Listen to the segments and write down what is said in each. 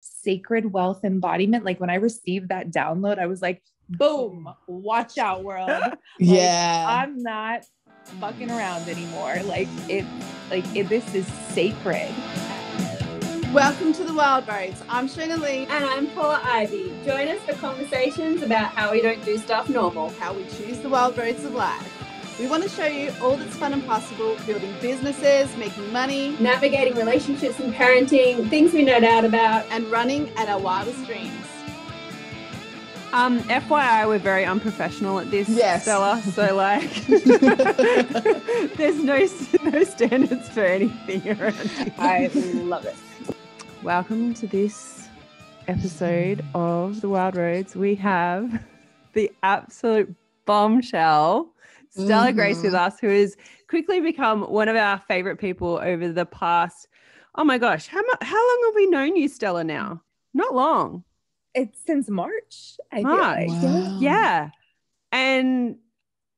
sacred wealth embodiment. Like when I received that download, I was like, boom, watch out, world. Yeah. I'm not fucking around anymore. This is sacred. Welcome to the Wild Roads. I'm Shonah Lee. And I'm Paula Ivy. Join us for conversations about how we don't do stuff normal. How we choose the wild roads of life. We want to show you all that's fun and possible, building businesses, making money, navigating relationships and parenting, things we nerd out about, and running at our wildest dreams. FYI, we're very unprofessional at this, yes. Stella. So there's no standards for anything around here. I love it. Welcome to this episode of The Wild Roads. We have the absolute bombshell, Stella Grace, with us, who has quickly become one of our favorite people over the past, oh my gosh, how long have we known you, Stella, now? Not long. It's since March, I feel like. Wow. Yeah. And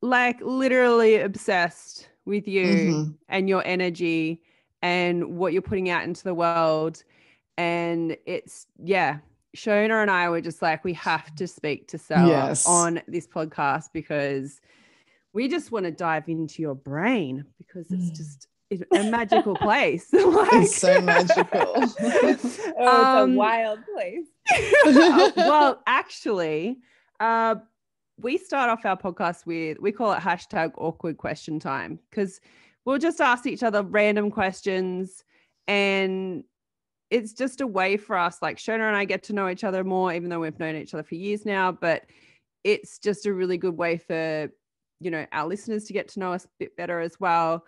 literally obsessed with you and your energy and what you're putting out into the world. And it's, Shonah and I were just like, we have to speak to Stella on this podcast because we just want to dive into your brain because it's just a magical place. It's so magical. It's a wild place. Well, actually, we start off our podcast with, we call it #awkward question time because we'll just ask each other random questions and it's just a way for us, like Shonah and I get to know each other more, even though we've known each other for years now, but it's just a really good way for, our listeners to get to know us a bit better as well.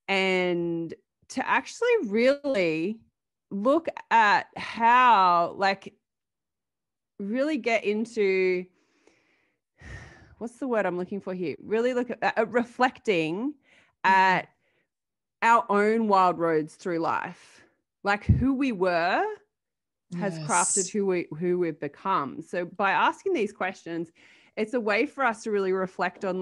And to actually really look at how, really get into, what's the word I'm looking for here? Really look at reflecting at our own wild roads through life. Like who we were has crafted who we've become. So by asking these questions, it's a way for us to really reflect on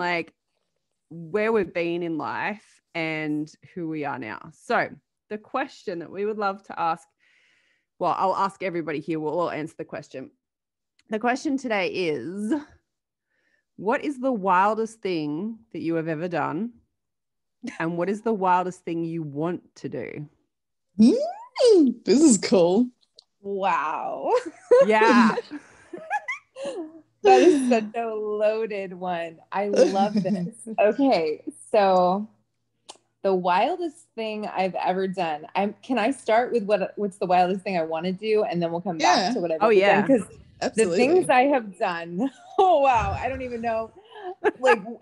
where we've been in life and who we are now. So the question that we would love to ask, well, I'll ask everybody here. We'll all answer the question. The question today is, what is the wildest thing that you have ever done? And what is the wildest thing you want to do? This is cool. Wow. Yeah. That is such a loaded one. I love this. Okay, so the wildest thing I've ever done. Can I start with what's the wildest thing I want to do, and then we'll come back to what I've done? Because the things I have done. Oh wow, I don't even know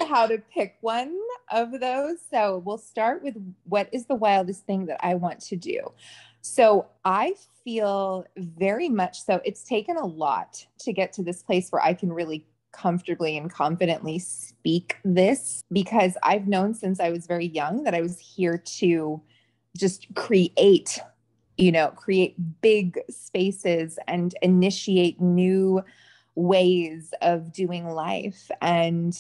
how to pick one of those. So we'll start with what is the wildest thing that I want to do. So I feel very much so it's taken a lot to get to this place where I can really comfortably and confidently speak this, because I've known since I was very young that I was here to just create big spaces and initiate new ways of doing life and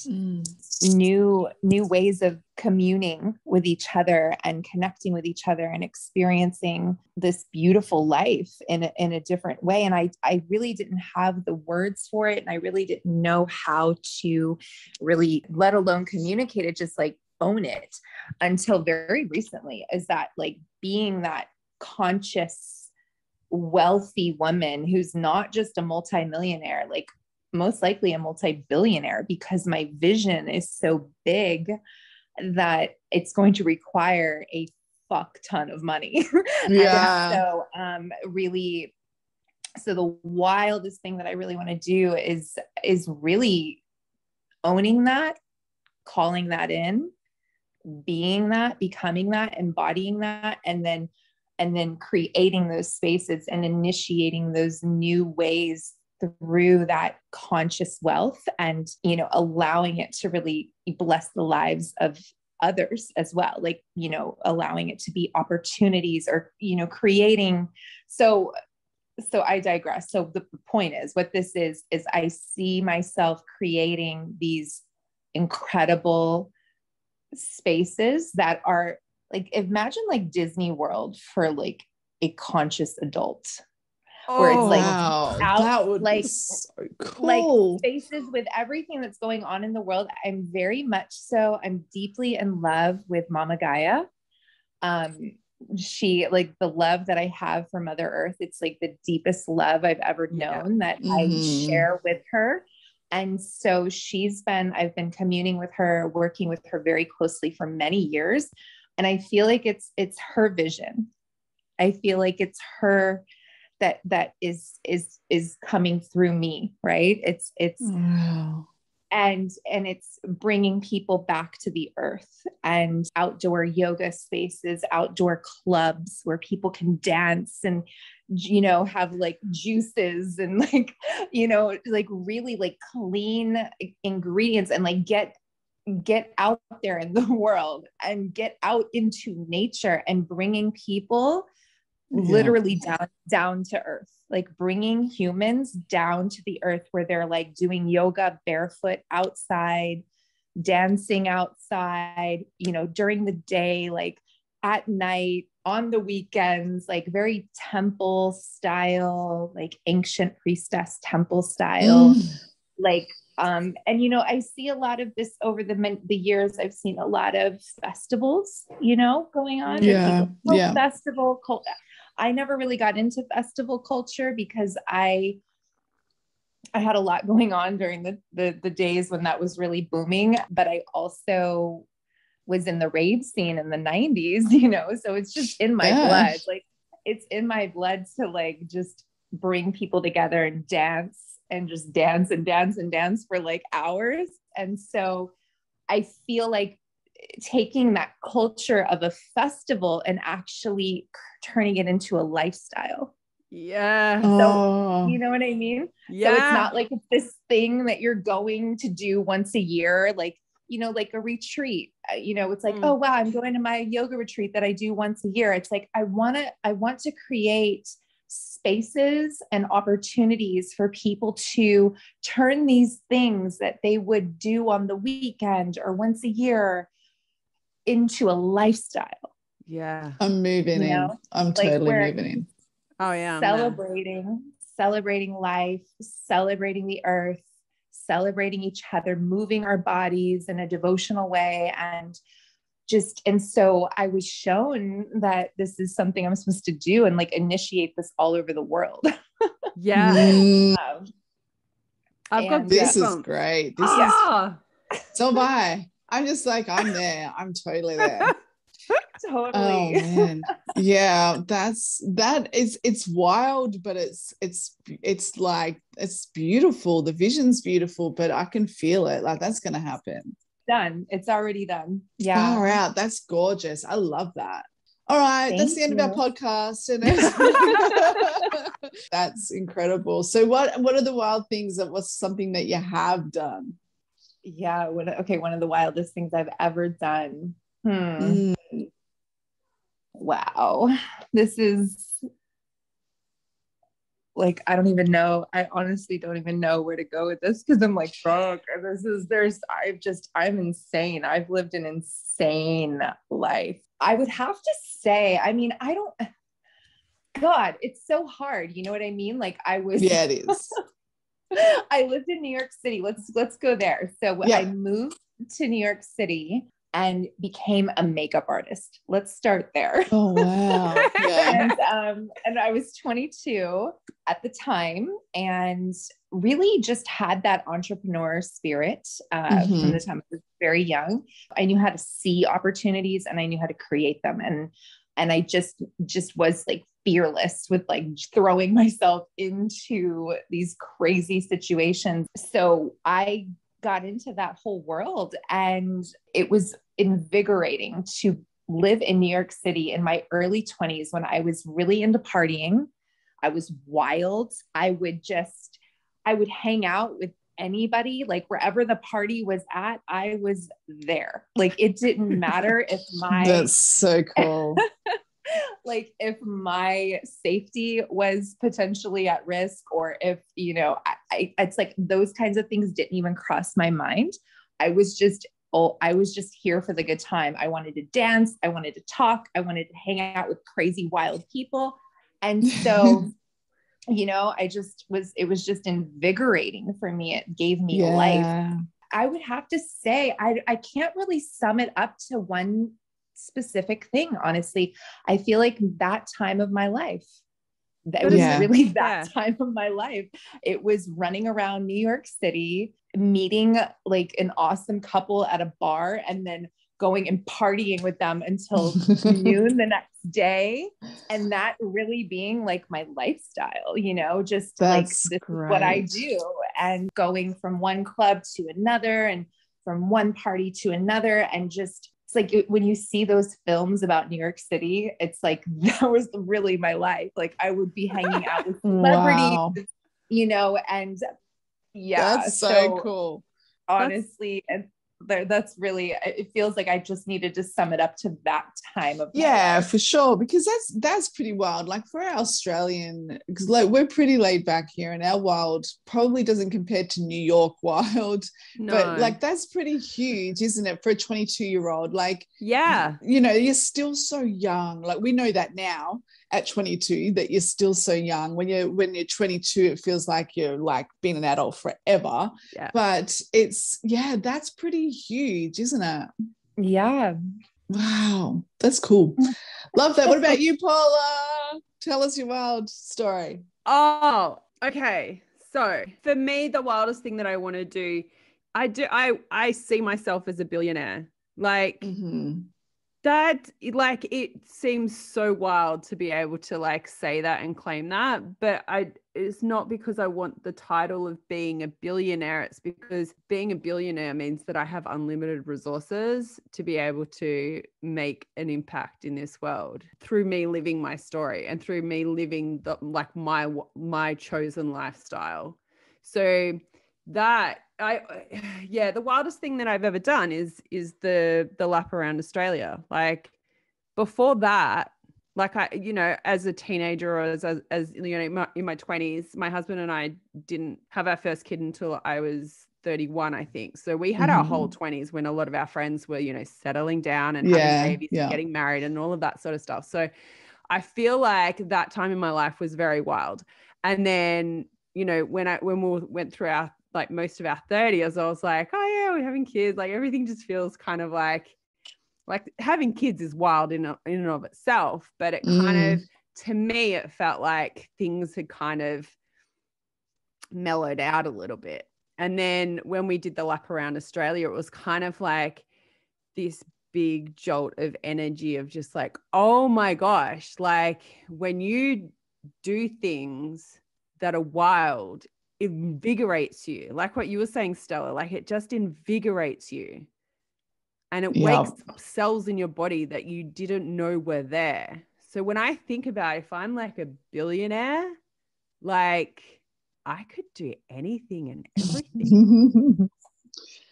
new ways of communing with each other and connecting with each other and experiencing this beautiful life in a different way. And I really didn't have the words for it. And I really didn't know how to really, let alone communicate it, just own it until very recently, is that being that conscious, wealthy woman who's not just a multimillionaire, most likely a multi-billionaire, because my vision is so big that it's going to require a fuck ton of money. So the wildest thing that I really want to do is really owning that, calling that in, being that, becoming that, embodying that, and then creating those spaces and initiating those new ways through that conscious wealth and, allowing it to really bless the lives of others as well. Allowing it to be opportunities or, creating. So I digress. So the point is, what this is I see myself creating these incredible spaces that are imagine Disney World for a conscious adult, where it's like out, that would like, be so like cool. spaces with everything that's going on in the world. I'm deeply in love with Mama Gaia. She, like, the love that I have for Mother Earth, it's like the deepest love I've ever known that I share with her. And so I've been communing with her, working with her very closely for many years. And I feel like it's her vision. I feel like it's her that is coming through me. Right. It's wow. And it's bringing people back to the earth, and outdoor yoga spaces, outdoor clubs where people can dance and, you know, have like juices and like, you know, like really like clean ingredients, and like get out there in the world and get out into nature, and bringing people literally down to earth, like bringing humans down to the earth where they're like doing yoga barefoot outside, dancing outside, you know, during the day, like at night, on the weekends, like very temple style, like ancient priestess temple style. Like, and, you know, I see a lot of this over the years. I've seen a lot of festivals, you know, going on. Festival culture. I never really got into festival culture because I had a lot going on during the days when that was really booming, but I also was in the rave scene in the 90s, you know, so it's just in my blood. Like, it's in my blood to like just bring people together and dance, and just dance and dance and dance for like hours. And so I feel like taking that culture of a festival and actually turning it into a lifestyle. Yeah. So, you know what I mean? Yeah. So it's not like it's this thing that you're going to do once a year, like, you know, like a retreat, you know, it's like, oh, wow, I'm going to my yoga retreat that I do once a year. It's like, I want to create spaces and opportunities for people to turn these things that they would do on the weekend or once a year into a lifestyle. Yeah. I'm moving in. I'm like totally moving in. Oh yeah. Celebrating life, celebrating the earth, celebrating each other, moving our bodies in a devotional way. And so I was shown that this is something I'm supposed to do and like initiate this all over the world. Yeah. I've got this is great. This is so bye. I'm just like, I'm there. I'm totally there. Totally. Oh man. Yeah, it's wild, but it's like, it's beautiful. The vision's beautiful, but I can feel it. Like, that's gonna happen. Done. It's already done. Yeah. Far out. That's gorgeous. I love that. All right. That's the end of our podcast. That's incredible. So what are the wild things that was something that you have done? Yeah. One of the wildest things I've ever done. Wow. This is like, I don't even know. I honestly don't even know where to go with this, because I'm like, fuck, I'm insane. I've lived an insane life. I would have to say, I mean, God, it's so hard. You know what I mean? Like yeah, it is. I lived in New York City. Let's go there. So I moved to New York City and became a makeup artist. Let's start there. Oh, wow. Yeah. And I was 22 at the time, and really just had that entrepreneur spirit from the time I was very young. I knew how to see opportunities and I knew how to create them. And I just was like fearless with like throwing myself into these crazy situations. So I got into that whole world, and it was invigorating to live in New York City in my early 20s when I was really into partying. I was wild. I would hang out with anybody, like wherever the party was at, I was there. Like, it didn't matter if that's so cool. Like, if my safety was potentially at risk, or if, you know, it's like those kinds of things didn't even cross my mind. I was just here for the good time. I wanted to dance. I wanted to talk. I wanted to hang out with crazy, wild people. And so you know, it was just invigorating for me. It gave me life. I would have to say, I can't really sum it up to one specific thing. Honestly, I feel like that time of my life, that was really that time of my life. It was running around New York City, meeting like an awesome couple at a bar, and then going and partying with them until noon the next day. And that really being like my lifestyle, you know, just like this is what I do. And going from one club to another and from one party to another. And just, it's like when you see those films about New York City, it's like, that was really my life. Like I would be hanging out with celebrities, you know, and that's so cool. Honestly, and that's really, it feels like I just needed to sum it up to that time of my life. For sure, because that's pretty wild. Like for our Australian, because like we're pretty laid back here, and our wild probably doesn't compare to New York wild. No. But like that's pretty huge, isn't it, for a 22-year-old? Like, you know, you're still so young. Like we know that now at 22 that you're still so young. When you're 22, it feels like you're like being an adult forever. But it's that's pretty huge, isn't it? Wow, that's cool. Love that. What about you, Paula? Tell us your wild story. Oh, okay. So for me, the wildest thing that I want to do, I see myself as a billionaire. Like that, like it seems so wild to be able to like say that and claim that, but it's not because I want the title of being a billionaire. It's because being a billionaire means that I have unlimited resources to be able to make an impact in this world through me living my story and through me living my chosen lifestyle. So that the wildest thing that I've ever done is the lap around Australia. Like before that, like I, you know, as a teenager or as you know, in my 20s, my husband and I didn't have our first kid until I was 31, I think. So we had our whole 20s when a lot of our friends were, you know, settling down and having babies and getting married and all of that sort of stuff. So I feel like that time in my life was very wild. And then, you know, when we went through our like most of our 30s, I was like, oh yeah, we're having kids. Like everything just feels kind of like having kids is wild in and of itself, but it kind of, to me, it felt like things had kind of mellowed out a little bit. And then when we did the lap around Australia, it was kind of like this big jolt of energy of just like, oh my gosh, like when you do things that are wild, it invigorates you. Like what you were saying, Stella, like it just invigorates you. And it wakes up cells in your body that you didn't know were there. So when I think about if I'm like a billionaire, like I could do anything and everything.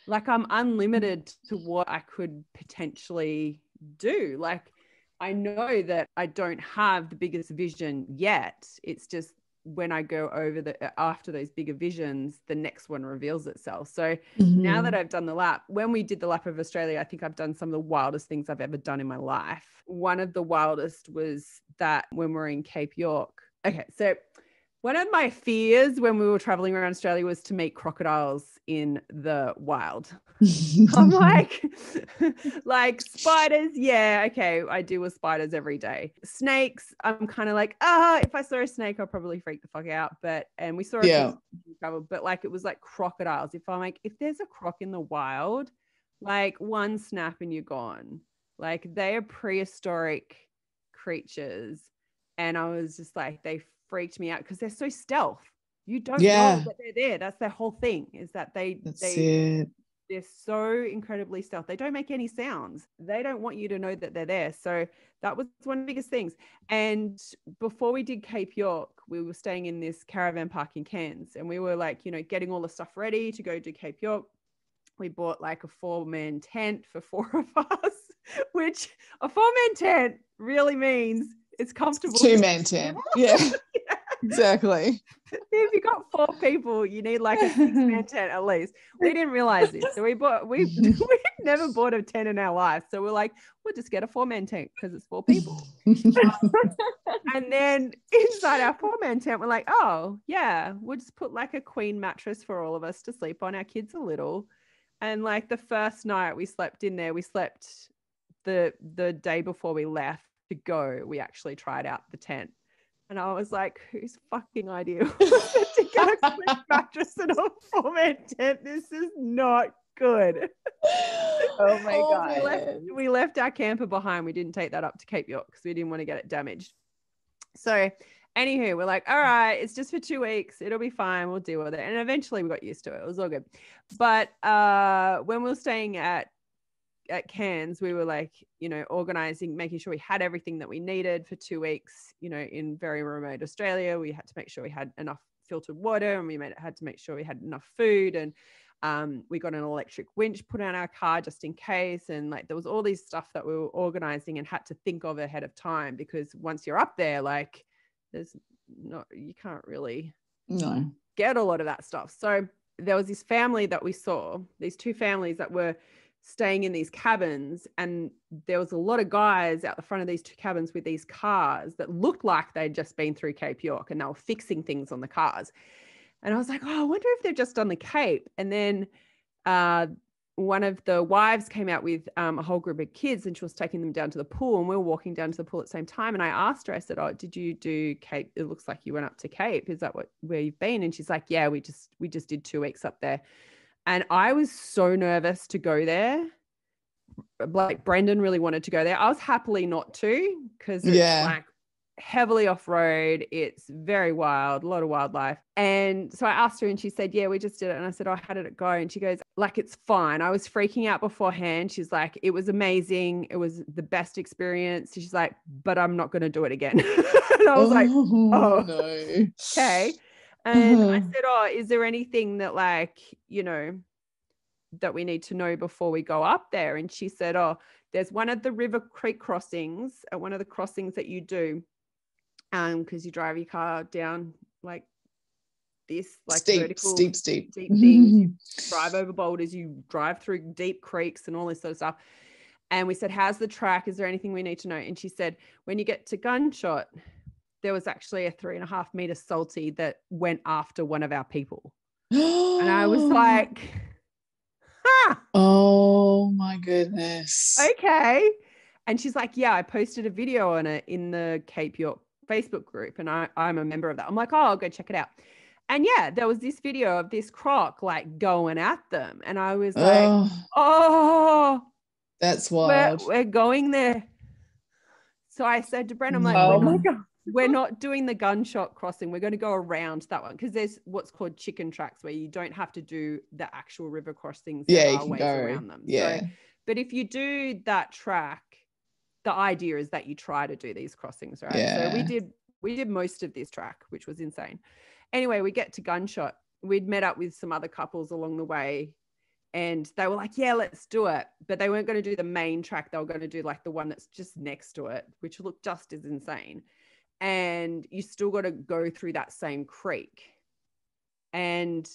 Like I'm unlimited to what I could potentially do. Like I know that I don't have the biggest vision yet. It's just when I go after those bigger visions, the next one reveals itself. So now that I've done the lap, when we did the lap of Australia, I think I've done some of the wildest things I've ever done in my life. One of the wildest was that when we're in Cape York. Okay, so one of my fears when we were traveling around Australia was to meet crocodiles in the wild. I'm like spiders. Yeah. Okay. I deal with spiders every day. Snakes. I'm kind of like, if I saw a snake, I'll probably freak the fuck out. And we saw a travel, but like, it was like crocodiles. If there's a croc in the wild, like one snap and you're gone. Like they are prehistoric creatures. And I was just like, they freaked me out because they're so stealth. You don't know that they're there. That's their whole thing, is that they're so incredibly stealth. They don't make any sounds. They don't want you to know that they're there. So that was one of the biggest things. And before we did Cape York, we were staying in this caravan park in Cairns, and we were like, you know, getting all the stuff ready to go to Cape York. We bought like a 4-man tent for 4 of us, which a 4-man tent really means it's comfortable. 2-man tent. Yeah. Exactly. If you got 4 people, you need like a 6-man tent at least. We didn't realize this. So we never bought a tent in our life. So we're like, we'll just get a 4-man tent because it's 4 people. And then inside our 4-man tent, we're like, oh yeah, we'll just put like a queen mattress for all of us to sleep on. Our kids a little. And like the first night we slept in there, we slept the day before we left to go, we actually tried out the tent. And I was like, whose fucking idea was it to get a queen mattress and a 4-man tent? This is not good. Oh my God. We left our camper behind. We didn't take that up to Cape York because we didn't want to get it damaged. So anywho, we're like, all right, it's just for 2 weeks. It'll be fine. We'll deal with it. And eventually we got used to it. It was all good. But when we were staying at Cairns, we were like, you know, organizing, making sure we had everything that we needed for 2 weeks, you know, in very remote Australia. We had to make sure we had enough filtered water, and we had to make sure we had enough food. And we got an electric winch put on our car just in case. And like, there was all these stuff that we were organizing and had to think of ahead of time, because once you're up there, like you can't really get a lot of that stuff. So there was this family that we saw, these 2 families that were staying in these cabins, and there was a lot of guys out the front of these 2 cabins with these cars that looked like they'd just been through Cape York, and they were fixing things on the cars. And I was like, oh, I wonder if they've just done the Cape. And then one of the wives came out with a whole group of kids, and she was taking them down to the pool, and we were walking down to the pool at the same time. And I asked her, I said, oh, did you do Cape? It looks like you went up to Cape. Is that where you've been? And she's like, yeah, we just did 2 weeks up there. And I was so nervous to go there. Like Brendan really wanted to go there. I was happily not to, because it's like heavily off-road. It's very wild, a lot of wildlife. And so I asked her, and she said, yeah, we just did it. And I said, oh, how did it go? And she goes, like, it's fine. I was freaking out beforehand. She's like, it was amazing. It was the best experience. She's like, but I'm not going to do it again. And I was like, oh, no. Okay. And I said, oh, is there anything that, like, you know, that we need to know before we go up there? And she said, oh, there's one of the river creek crossings, at one of the crossings that you do, because you drive your car down like this, like steep thing. You drive over boulders, you drive through deep creeks and all this sort of stuff. And we said, how's the track? Is there anything we need to know? And she said, when you get to Gunshot, there was actually a 3.5 meter salty that went after one of our people. And I was like, oh my goodness. Okay. And she's like, yeah, I posted a video on it in the Cape York Facebook group, and I'm a member of that. I'm like, oh, I'll go check it out. And yeah, there was this video of this croc like going at them. And I was like, oh, that's wild. We're going there. So I said to Brent, I'm like, oh my God. We're not doing the Gunshot crossing. We're going to go around that one, because there's what's called chicken tracks, where you don't have to do the actual river crossings. Yeah, you can ways go around them. Yeah. So, but if you do that track, the idea is that you try to do these crossings, right? Yeah. So we did most of this track, which was insane. Anyway, we get to Gunshot. We'd met up with some other couples along the way, and they were like, yeah, let's do it. But they weren't going to do the main track. They were going to do like the one that's just next to it, which looked just as insane. And you still got to go through that same creek. And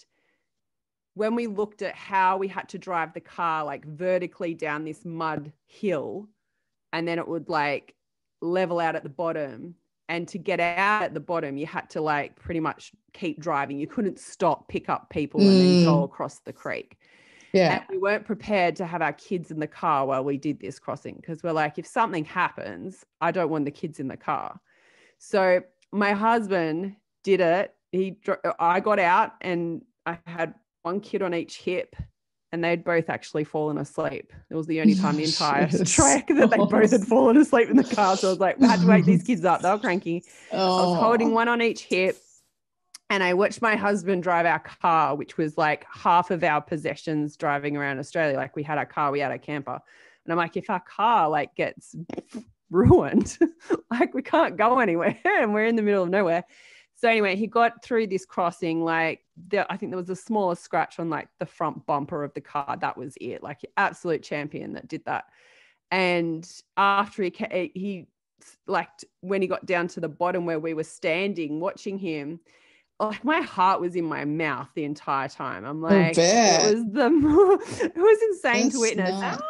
when we looked at how we had to drive the car like vertically down this mud hill, and then it would like level out at the bottom, and to get out at the bottom, you had to like pretty much keep driving. You couldn't stop, pick up people, and then go across the creek. Yeah. And we weren't prepared to have our kids in the car while we did this crossing, because we're like, if something happens, I don't want the kids in the car. So my husband did it. I got out, and I had one kid on each hip, and they'd both actually fallen asleep. It was the only time the entire trek that they both had fallen asleep in the car. So I was like, we had to wake these kids up. They were cranky. I was holding one on each hip, and I watched my husband drive our car, which was like half of our possessions driving around Australia. Like, we had our car, we had our camper. And I'm like, if our car like gets ruined, like we can't go anywhere, and we're in the middle of nowhere. So anyway, he got through this crossing, like I think there was a smaller scratch on like the front bumper of the car. That was it. Like, absolute champion that did that. And after he like when he got down to the bottom where we were standing watching him, like my heart was in my mouth the entire time. I'm like, it was insane to witness.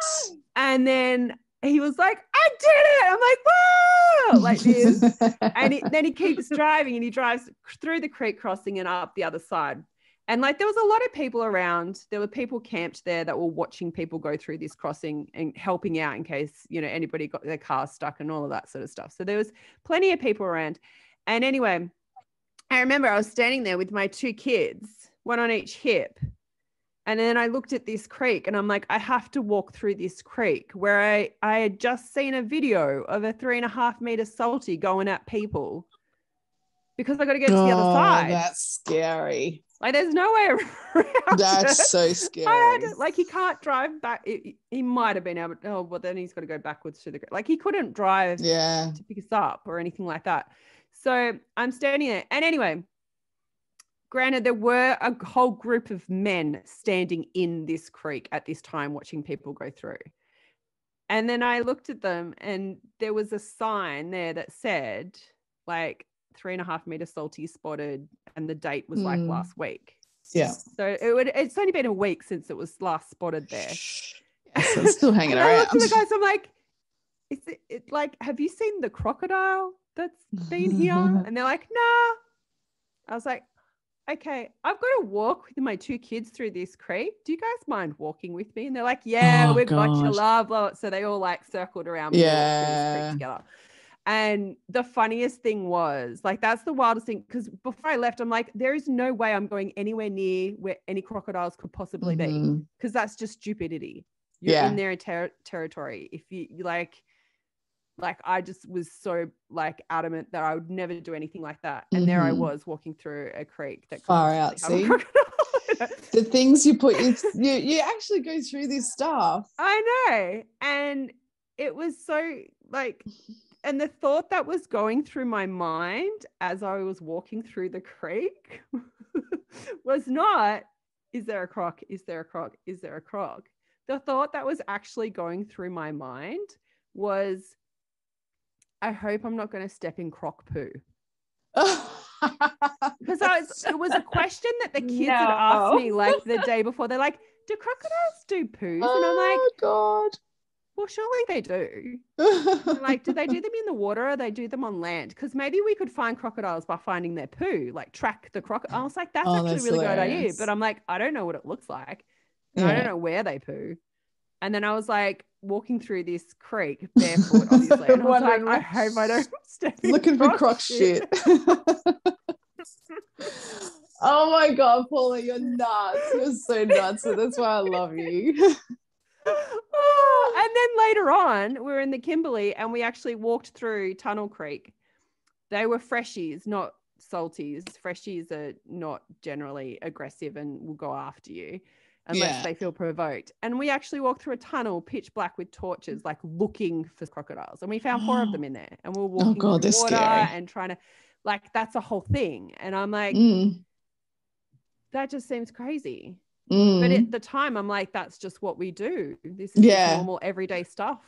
And then he was like, I did it. I'm like, whoa, like this. And then he keeps driving, and he drives through the creek crossing and up the other side. And like, there was a lot of people around. There were people camped there that were watching people go through this crossing and helping out in case, you know, anybody got their car stuck and all of that sort of stuff. So there was plenty of people around. And anyway, I remember I was standing there with my 2 kids, one on each hip. And then I looked at this creek and I'm like, I have to walk through this creek, where I had just seen a video of a 3.5 meter salty going at people, because I got to get to the other side. That's scary. Like, there's no way around That's it. so scary. Like, he can't drive back. He might have been able to, well, then he's got to go backwards to the creek. Like, he couldn't drive to pick us up or anything like that. So I'm standing there. And anyway, granted, there were a whole group of men standing in this creek at this time watching people go through. And then I looked at them, and there was a sign there that said, like, 3.5 meter salty spotted, and the date was like last week. Yeah. So it's only been a week since it was last spotted there. So it's still hanging around. I looked at the guys, I'm like, is it like, have you seen the crocodile that's been here? And they're like, nah. I was like, okay, I've got to walk with my 2 kids through this creek. Do you guys mind walking with me? And they're like, yeah, we've got your love. So they all like circled around me through this creek together. And the funniest thing was, like, that's the wildest thing, because before I left, I'm like, there is no way I'm going anywhere near where any crocodiles could possibly be, because that's just stupidity. You're in their territory. If you like I just was so like adamant that I would never do anything like that. And there I was walking through a creek that far out. See, the things you put, you actually go through this stuff. I know. And it was so like, and the thought that was going through my mind as I was walking through the creek was not, is there a croc? Is there a croc? Is there a croc? The thought that was actually going through my mind was, I hope I'm not going to step in croc poo. Because it was a question that the kids had asked me like the day before. They're like, do crocodiles do poos? And I'm like, oh God. Well, surely they do. Like, do they do them in the water, or they do them on land? Because maybe we could find crocodiles by finding their poo, like track the crocodile. I was like, that's actually a really good idea. But I'm like, I don't know what it looks like. And I don't know where they poo. And then I was like walking through this creek barefoot, obviously. And I was like, I hope I don't step in looking for croc shit. Oh my God, Paula, you're nuts. You're so nuts. So that's why I love you. Oh, and then later on, we were in the Kimberley and we actually walked through Tunnel Creek. They were freshies, not salties. Freshies are not generally aggressive and will go after you unless they feel provoked. And we actually walked through a tunnel, pitch black, with torches, like looking for crocodiles. And we found 4 of them in there. And we were walking through water scary. And trying to, like, that's a whole thing. And I'm like, that just seems crazy. But at the time, I'm like, that's just what we do. This is normal everyday stuff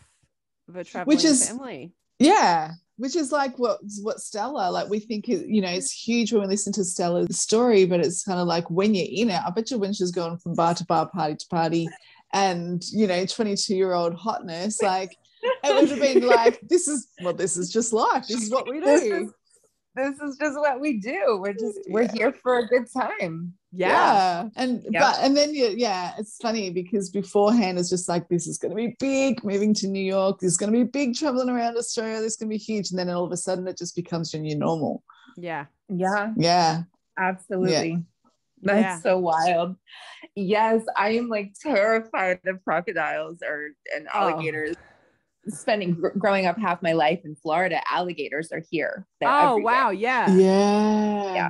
of a traveling family. Yeah. Which is like what Stella, like, we think, you know, it's huge when we listen to Stella's story, but it's kind of like when you're in it, I bet you when she's going from bar to bar, party to party, and, you know, 22-year-old hotness, like, it would have been like, this is just life. This is what we do. This is just what we do. We're here for a good time. Yeah. And then it's funny because beforehand it's just like, this is going to be big, moving to New York, there's going to be big traveling around Australia, this is going to be huge, and then all of a sudden it just becomes your new normal. Absolutely. That's so wild. Yes, I am like terrified of crocodiles and alligators. Growing up half my life in Florida, alligators are here. Wow. Yeah.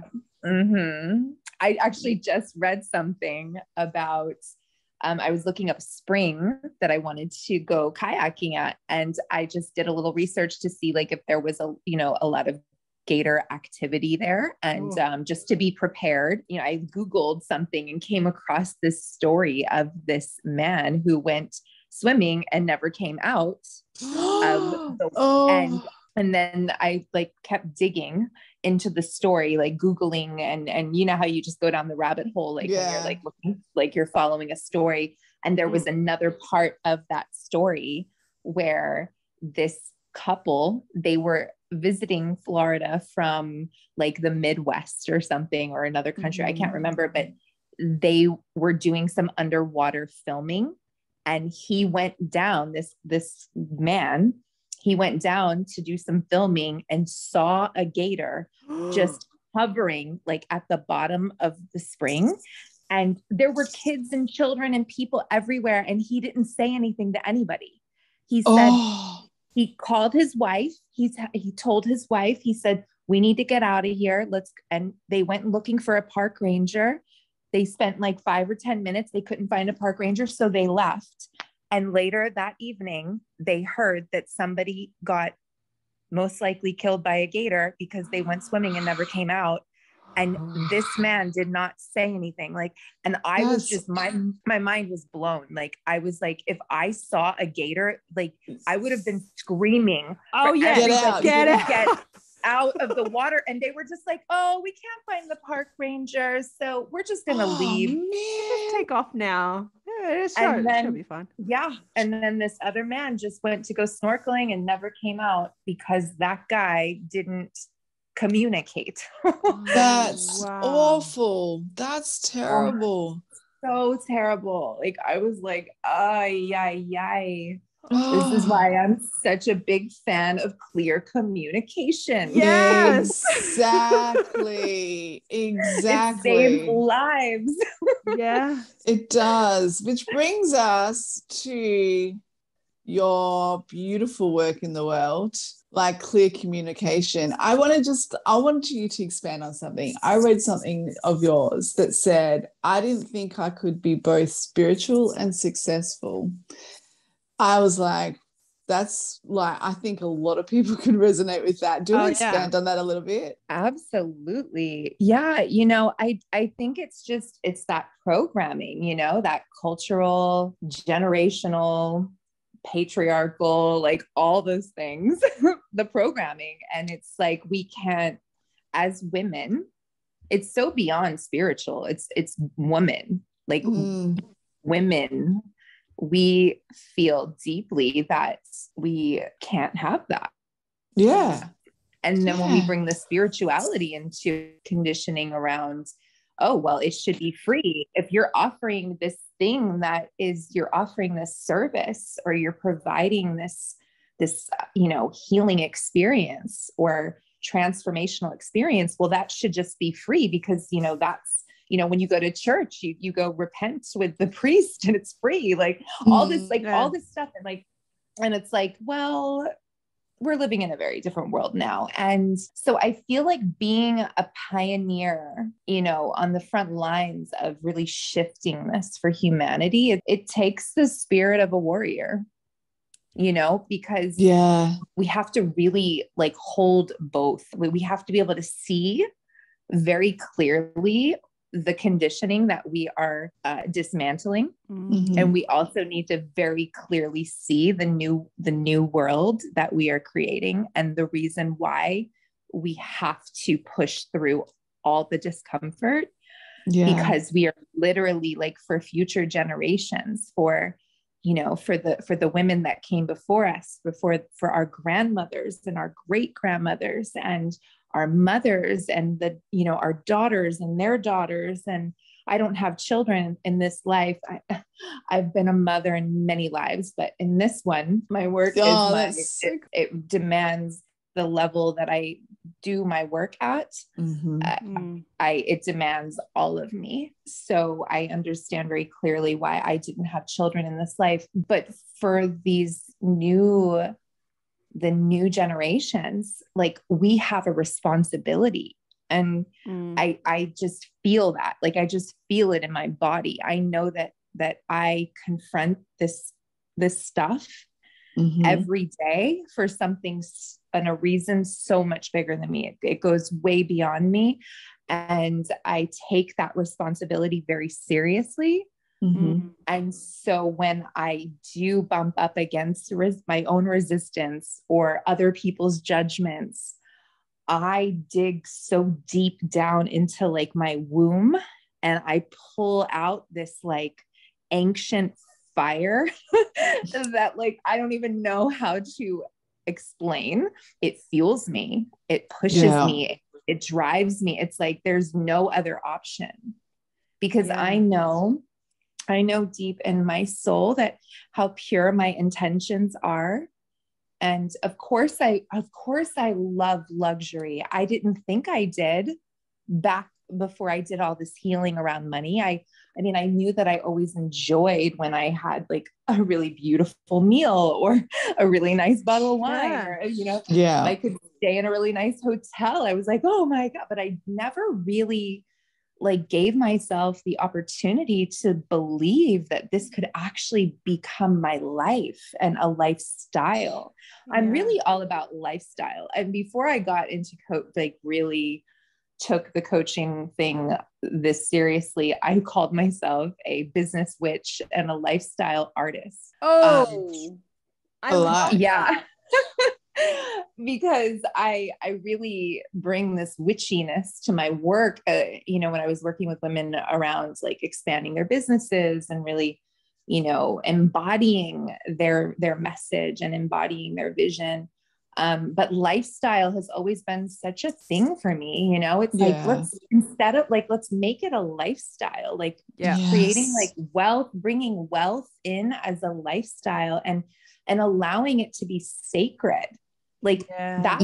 I actually just read something about, I was looking up a spring that I wanted to go kayaking at. And I just did a little research to see like if there was a lot of gator activity there. And just to be prepared, you know, I Googled something and came across this story of this man who went swimming and never came out. And And then I like kept digging into the story, like Googling and you know how you just go down the rabbit hole, like when you're like looking, like you're following a story. And there was another part of that story where this couple, they were visiting Florida from like the Midwest or something, or another country. I can't remember, but they were doing some underwater filming, and he went down, this man, he went down to do some filming and saw a gator just hovering like at the bottom of the spring. And there were kids and children and people everywhere. And he didn't say anything to anybody. He said, he called his wife. He told his wife, he said, we need to get out of here. And they went looking for a park ranger. They spent like 5 or 10 minutes. They couldn't find a park ranger. So they left. And later that evening, they heard that somebody got most likely killed by a gator because they went swimming and never came out. And this man did not say anything. Like, and I was just, my mind was blown. Like, I was like, if I saw a gator, like I would have been screaming. Oh yeah. Get out of the water. And they were just like, oh, we can't find the park rangers, so we're just gonna leave. Just take off now. Yeah, it'll be fun. Yeah. And then this other man just went to go snorkeling and never came out because that guy didn't communicate. That's awful. That's terrible. So terrible. Like I was like, ay. This is why I'm such a big fan of clear communication. Yes. Exactly. It saves lives. Yeah. It does. Which brings us to your beautiful work in the world, like clear communication. I want you to expand on something. I read something of yours that said, I didn't think I could be both spiritual and successful. I was like, that's like, I think a lot of people can resonate with that. Do you want to expand on that a little bit? Absolutely. Yeah. I think it's that programming, that cultural, generational, patriarchal, like all those things, the programming. And it's like, we can't, as women, it's so beyond spiritual. It's woman, like women, we feel deeply that we can't have that. Yeah. And then when we bring the spirituality into conditioning around, oh, well, it should be free. If you're offering this thing you're offering this service, or you're providing this healing experience or transformational experience, well, that should just be free because, that's, when you go to church, you go repent with the priest and it's free, like all this, all this stuff. And it's like, well, we're living in a very different world now. And so I feel like being a pioneer, on the front lines of really shifting this for humanity, it takes the spirit of a warrior, because we have to really like hold both. We have to be able to see very clearly the conditioning that we are dismantling. Mm-hmm. And we also need to very clearly see the new world that we are creating, and the reason why we have to push through all the discomfort, because we are literally like for future generations, for the women that came before us, for our grandmothers and our great grandmothers and our mothers and our daughters and their daughters. And I don't have children in this life. I've been a mother in many lives, but in this one, my work it demands the level that I do my work at. Mm-hmm. It demands all of me. So I understand very clearly why I didn't have children in this life, but for the new generations, like we have a responsibility. And I just feel that, like, I just feel it in my body. I know that I confront this stuff every day for something and a reason so much bigger than me. It goes way beyond me. And I take that responsibility very seriously. Mm-hmm. And so when I do bump up against my own resistance or other people's judgments, I dig so deep down into like my womb and I pull out this like ancient fire that like I don't even know how to explain. It fuels me, it pushes me, it drives me. It's like there's no other option, because I know deep in my soul that how pure my intentions are. And of course I love luxury. I didn't think I did back before I did all this healing around money. I mean, I knew that I always enjoyed when I had like a really beautiful meal or a really nice bottle of wine, or, you know, I could stay in a really nice hotel. I was like, oh my God, but I never really like gave myself the opportunity to believe that this could actually become my life and a lifestyle. I'm really all about lifestyle. And before I got into really took the coaching thing this seriously, I called myself a business witch and a lifestyle artist. I love that. Because I really bring this witchiness to my work. You know, when I was working with women around like expanding their businesses and really, you know, embodying their message and embodying their vision. But lifestyle has always been such a thing for me. You know, it's like, let's make it a lifestyle, like creating like wealth, bringing wealth in as a lifestyle and allowing it to be sacred. Like that's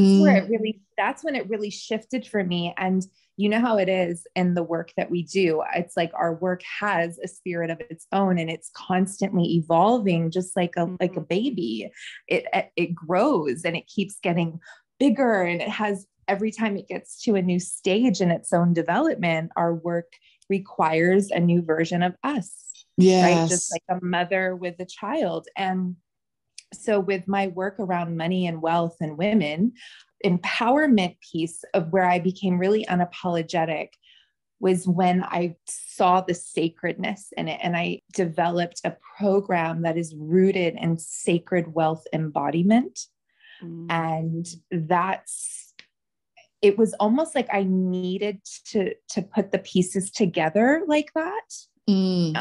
when it really shifted for me. And you know how it is in the work that we do. It's like our work has a spirit of its own and it's constantly evolving, just like a baby. It grows and it keeps getting bigger, and it has, every time it gets to a new stage in its own development, our work requires a new version of us. Right? Just like a mother with a child. And so with my work around money and wealth and women, empowerment piece of where I became really unapologetic was when I saw the sacredness in it. And I developed a program that is rooted in sacred wealth embodiment. And it was almost like I needed to put the pieces together like that. And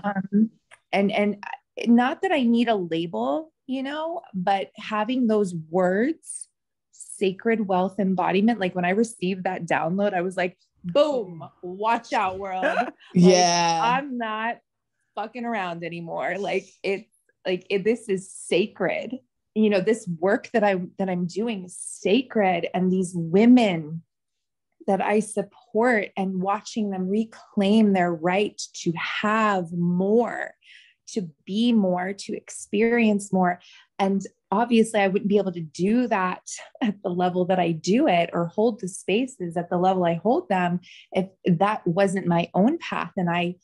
not that I need a label, you know, but having those words, sacred wealth embodiment, like when I received that download, I was like, boom, watch out, world. I'm not fucking around anymore. This is sacred. You know, this work that I'm doing is sacred. And these women that I support and watching them reclaim their right to have more, to be more, to experience more. And obviously I wouldn't be able to do that at the level that I do it, or hold the spaces at the level I hold them, if that wasn't my own path. And I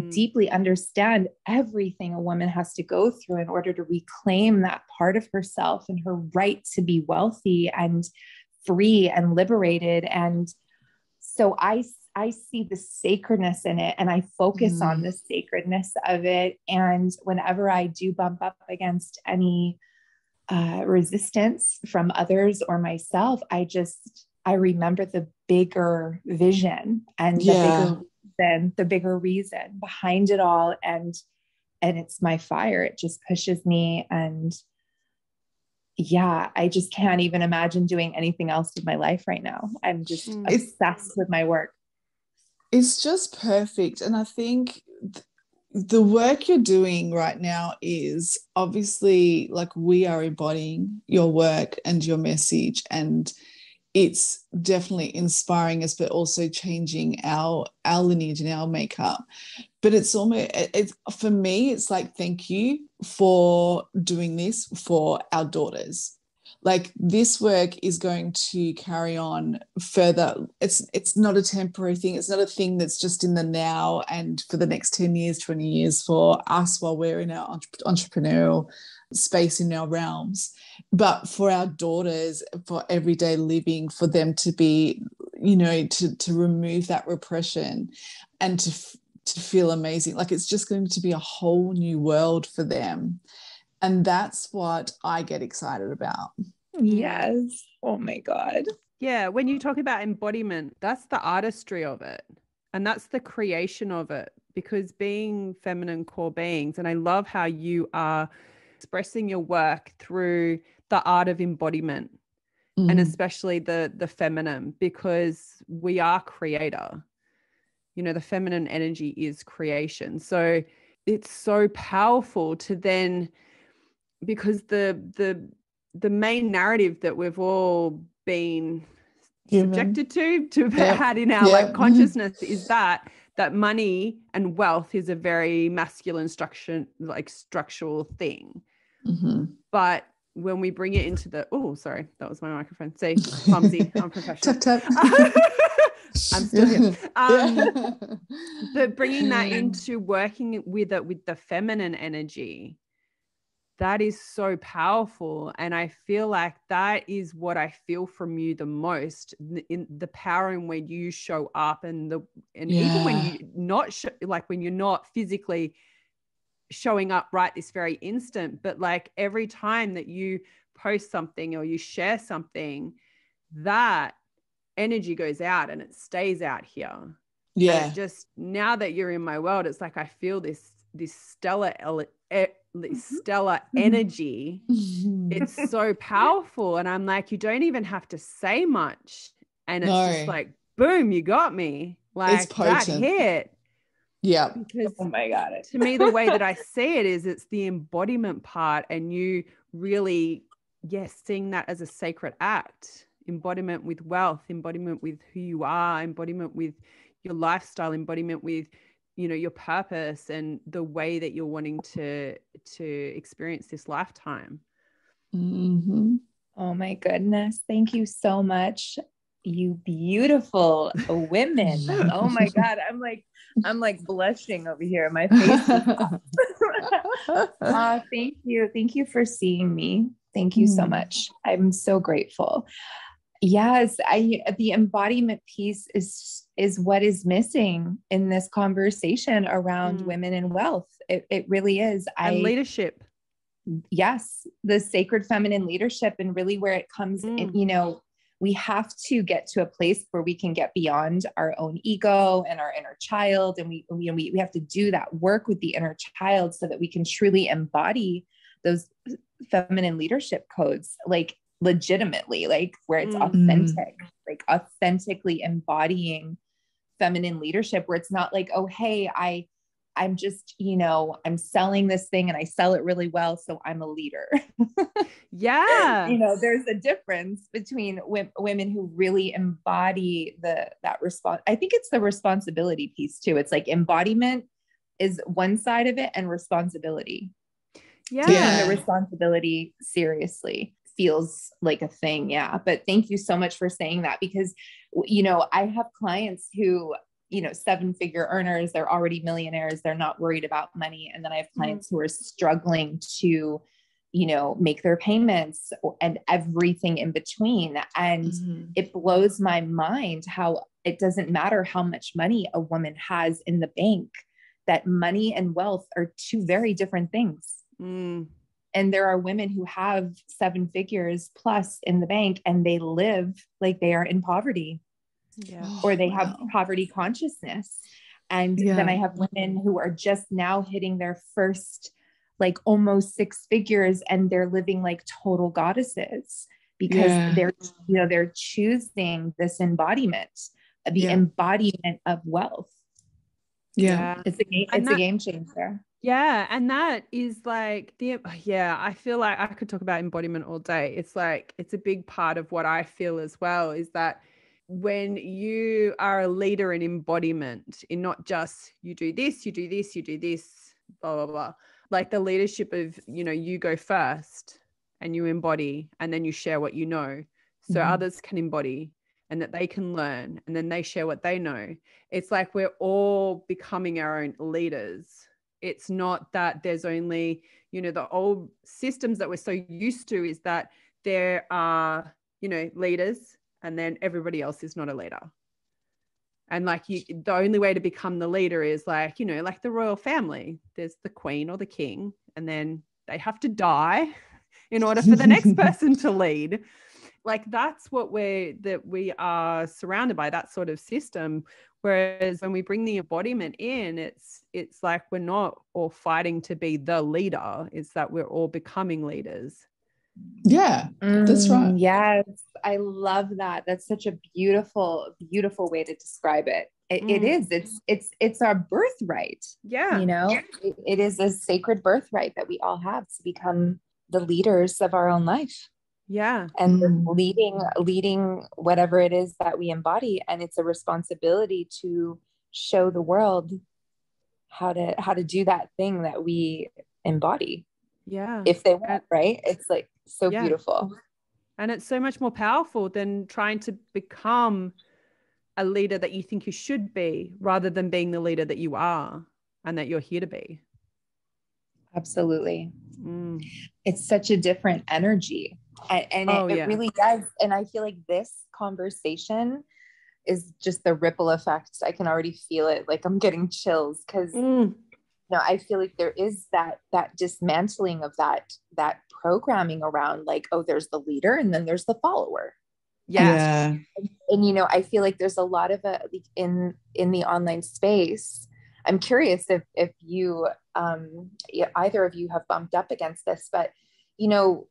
deeply understand everything a woman has to go through in order to reclaim that part of herself and her right to be wealthy and free and liberated. And so I see the sacredness in it, and I focus on the sacredness of it. And whenever I do bump up against any resistance from others or myself, I remember the bigger vision and the bigger reason behind it all. And it's my fire. It just pushes me. And I just can't even imagine doing anything else with my life right now. I'm just obsessed with my work. It's just perfect. And I think the work you're doing right now is obviously like we are embodying your work and your message, and it's definitely inspiring us, but also changing our lineage and our makeup. But it's for me, it's like, thank you for doing this for our daughters. Like, this work is going to carry on further. It's not a temporary thing. It's not a thing that's just in the now and for the next 10 years, 20 years for us while we're in our entrepreneurial space in our realms. But for our daughters, for everyday living, for them to be, you know, to remove that repression and to feel amazing. Like it's just going to be a whole new world for them. And that's what I get excited about. Yes. Oh my God. Yeah. When you talk about embodiment, that's the artistry of it. And that's the creation of it, because being feminine core beings, and I love how you are expressing your work through the art of embodiment, and especially the feminine, because we are creator. You know, the feminine energy is creation. So it's so powerful to then, because the main narrative that we've all been subjected to had in our like consciousness is that money and wealth is a very masculine structural thing. But when we bring it into sorry, that was my microphone. See, clumsy, unprofessional. Tap, tap. I'm still here. But bringing that into working with it with the feminine energy, that is so powerful. And I feel like that is what I feel from you the most, in the power in when you show up, and even when you not when you're not physically showing up right this very instant, but like every time that you post something or you share something, that energy goes out and it stays out here. Yeah. And just now that you're in my world, it's like I feel this stellar energy. It's so powerful. And I'm like, you don't even have to say much. And it's just like, boom, you got me. Like, it's potent. That hit. Yeah. Because oh my God. To me, the way that I see it is it's the embodiment part, and you really, seeing that as a sacred act. Embodiment with wealth, embodiment with who you are, embodiment with your lifestyle, embodiment with, you know, your purpose and the way that you're wanting to experience this lifetime. Oh my goodness. Thank you so much, you beautiful women. Oh my God. I'm like blushing over here. My face is thank you. Thank you for seeing me. Thank you so much. I'm so grateful. Yes, the embodiment piece is what is missing in this conversation around women and wealth. It really is. And leadership. Yes, the sacred feminine leadership, and really where it comes in, you know, we have to get to a place where we can get beyond our own ego and our inner child. And we have to do that work with the inner child so that we can truly embody those feminine leadership codes, like legitimately, like where it's authentic, like authentically embodying feminine leadership, where it's not like, oh, hey, I'm just, you know, I'm selling this thing and I sell it really well, so I'm a leader. You know, there's a difference between women who really embody that response. I think it's the responsibility piece too. It's like embodiment is one side of it, and responsibility. Taking the responsibility seriously feels like a thing. Yeah. But thank you so much for saying that, because, you know, I have clients who, you know, 7-figure earners, they're already millionaires. They're not worried about money. And then I have clients who are struggling to, you know, make their payments and everything in between. And it blows my mind how it doesn't matter how much money a woman has in the bank, that money and wealth are two very different things. And there are women who have 7 figures plus in the bank, and they live like they are in poverty, or they have poverty consciousness. And then I have women who are just now hitting their first, like almost 6 figures, and they're living like total goddesses, because they're, you know, they're choosing this embodiment, the embodiment of wealth. It's a game changer. Yeah. And that is like I feel like I could talk about embodiment all day. It's like, it's a big part of what I feel as well, is that when you are a leader in embodiment, in not just you do this, you do this, you do this, blah, blah, blah, like the leadership of, you know, you go first and you embody, and then you share what you know, so others can embody, and that they can learn, and then they share what they know. It's like we're all becoming our own leaders. It's not that there's only, you know, the old systems that we're so used to is that there are, you know, leaders, and then everybody else is not a leader. And like the only way to become the leader is like, you know, like the royal family. There's the queen or the king, and then they have to die in order for the next person to lead. Like that's what we are surrounded by, that sort of system. Whereas when we bring the embodiment in, it's like we're not all fighting to be the leader. It's that we're all becoming leaders. Yeah, that's right. Yes, I love that. That's such a beautiful, beautiful way to describe it. It is. It's our birthright. Yeah. You know, it is a sacred birthright that we all have to become the leaders of our own life. Yeah. And leading whatever it is that we embody. And it's a responsibility to show the world how to do that thing that we embody. Yeah. If they want, right? It's like so beautiful. And it's so much more powerful than trying to become a leader that you think you should be, rather than being the leader that you are and that you're here to be. Absolutely. It's such a different energy. And it really does. And I feel like this conversation is just the ripple effect. I can already feel it. Like I'm getting chills because I feel like there is that dismantling of that programming around like, oh, there's the leader and then there's the follower. Yeah. And I feel like there's a lot of in the online space. I'm curious if you either of you have bumped up against this, but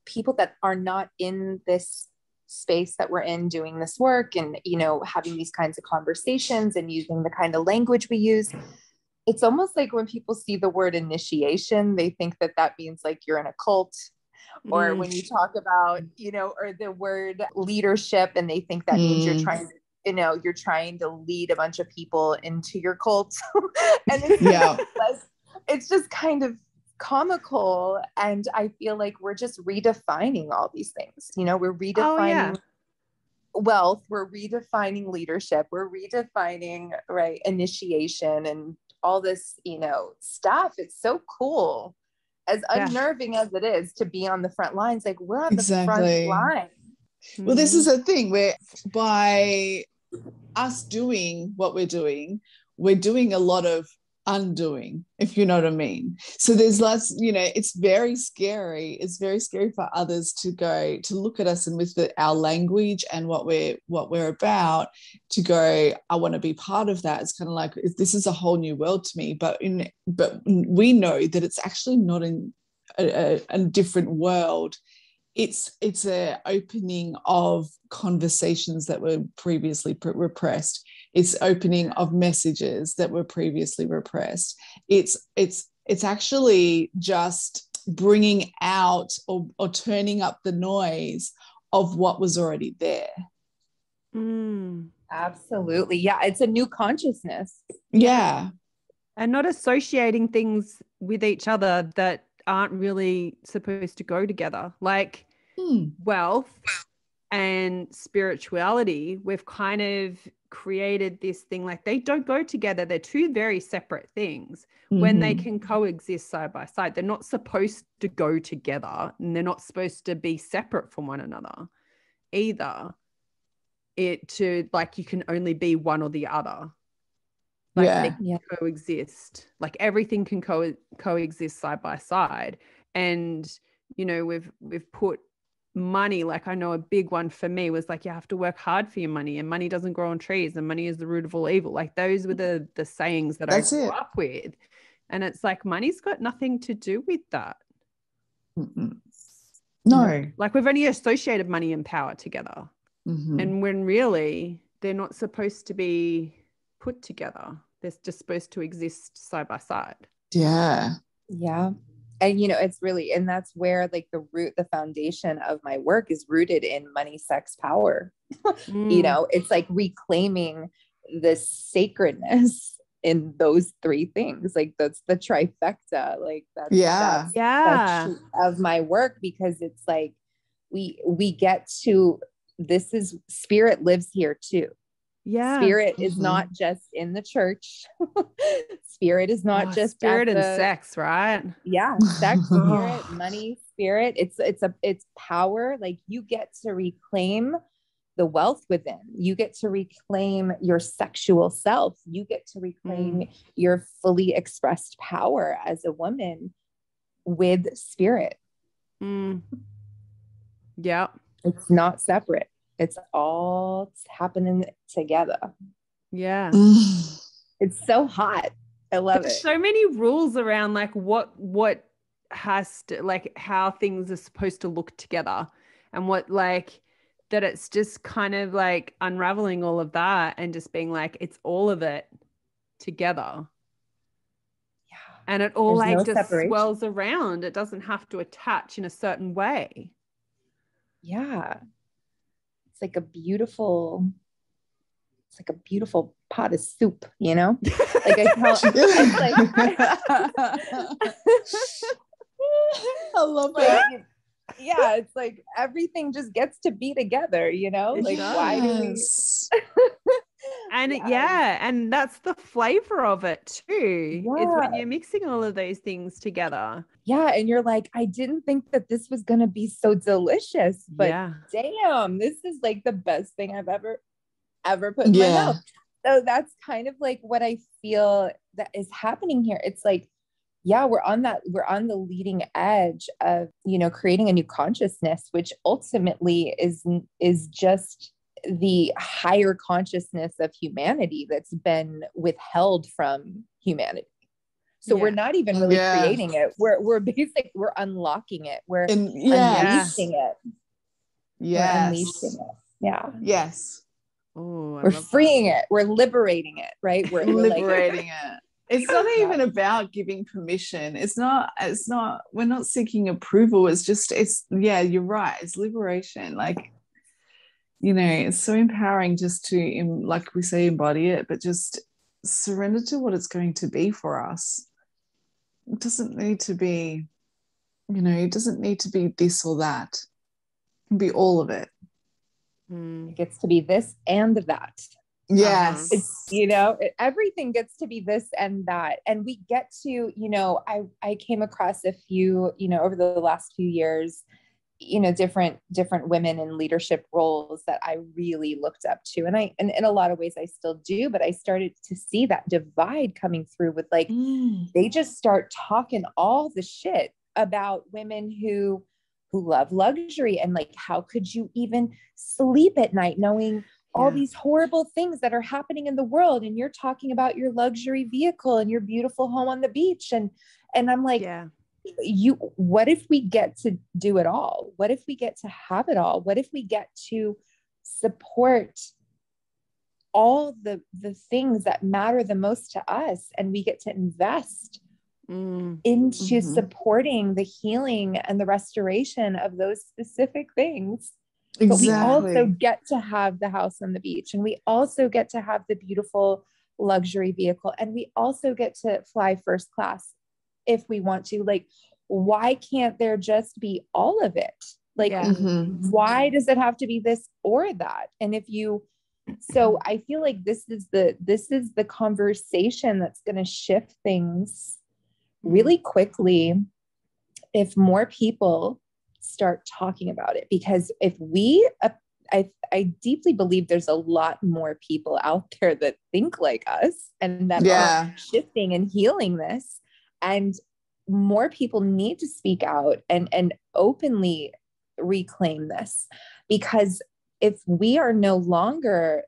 people that are not in this space that we're in doing this work and having these kinds of conversations and using the kind of language we use, it's almost like when people see the word initiation, they think that means like you're in a cult. Or when you talk about, or the word leadership, and they think that means you're trying to lead a bunch of people into your cult. And it's just kind of comical. And I feel like we're just redefining all these things. We're redefining wealth, we're redefining leadership, we're redefining initiation and all this, stuff. It's so cool. As unnerving as it is to be on the front lines, like we're on the front line. Well, this is a thing where by us doing what we're doing a lot of undoing, if you know what I mean. So there's lots, it's very scary. It's very scary for others to look at us and with our language and what we're about, to go, I want to be part of that. It's kind of like, this is a whole new world to me, but we know that it's actually not in a different world. It's a opening of conversations that were previously repressed. It's opening of messages that were previously repressed. It's actually just bringing out or turning up the noise of what was already there. Absolutely. Yeah. It's a new consciousness. Yeah. And not associating things with each other that aren't really supposed to go together. Like wealth and spirituality, we've kind of created this thing like they don't go together. They're two very separate things when they can coexist side by side. They're not supposed to go together, and they're not supposed to be separate from one another either. You can only be one or the other. Like they can coexist. Like everything can coexist side by side. And we've put money, like I know a big one for me was like you have to work hard for your money, and money doesn't grow on trees, and money is the root of all evil. Like those were the sayings that I grew up with. And it's like money's got nothing to do with that. No. Like we've only associated money and power together. And when really they're not supposed to be put together. They're just supposed to exist side by side. Yeah. Yeah. And, it's really, and that's where like the foundation of my work is rooted in money, sex, power. It's like reclaiming the sacredness in those three things. Like that's the trifecta. Like that's of my work, because it's like, we get to, this is spirit lives here too. Yeah. Spirit is not just in the church. Spirit is not just spirit and sex, right? Yeah. Sex, spirit, money, spirit. It's power. Like you get to reclaim the wealth within. You get to reclaim your sexual self. You get to reclaim your fully expressed power as a woman with spirit. Yeah. It's not separate. It's all happening together. Yeah. It's so hot. I love There's it. so many rules around like what has to, like how things are supposed to look together, and what, like, that it's just kind of like unraveling all of that and just being like, it's all of it together. Yeah. And it all There's like no just separation. swirls around. It doesn't have to attach in a certain way. Yeah. It's like a beautiful pot of soup, you know? Like I tell, it's like I love it. Yeah, it's like everything just gets to be together, you know? Like why do we And and that's the flavor of it too, is when you're mixing all of those things together. Yeah, and you're like, I didn't think that this was going to be so delicious, but damn, this is like the best thing I've ever put in my mouth. So that's kind of like what I feel that is happening here. It's like, yeah, we're on the leading edge of, you know, creating a new consciousness, which ultimately is just the higher consciousness of humanity that's been withheld from humanity. So we're not even really creating it. We're unlocking it. We're unleashing it. Yes. We're unleashing it. Yeah. Yes. Oh, we're freeing it. We're liberating it, right? We're liberating it. It's not even about giving permission. It's not, we're not seeking approval. You're right. It's liberation. Like, you know, it's so empowering just to, like we say, embody it, but just surrender to what it's going to be for us. It doesn't need to be, you know, it doesn't need to be this or that. It can be all of it. It gets to be this and that. Yes. It's, you know, everything gets to be this and that. And we get to, you know, I came across a few, you know, over the last few years, you know, different women in leadership roles that I really looked up to. And and in a lot of ways I still do, but I started to see that divide coming through with like, they just start talking all the shit about women who love luxury. And like, how could you even sleep at night knowing all these horrible things that are happening in the world? And you're talking about your luxury vehicle and your beautiful home on the beach. And I'm like, what if we get to do it all? What if we get to have it all? What if we get to support all the things that matter the most to us, and we get to invest into supporting the healing and the restoration of those specific things? But we also get to have the house on the beach, and we also get to have the beautiful luxury vehicle, and we also get to fly first class if we want to. Like, why can't there just be all of it? Like, why does it have to be this or that? And so I feel like this is the conversation that's going to shift things really quickly if more people start talking about it. Because if I deeply believe there's a lot more people out there that think like us and that are shifting and healing this, and more people need to speak out and openly reclaim this. Because if we are no longer,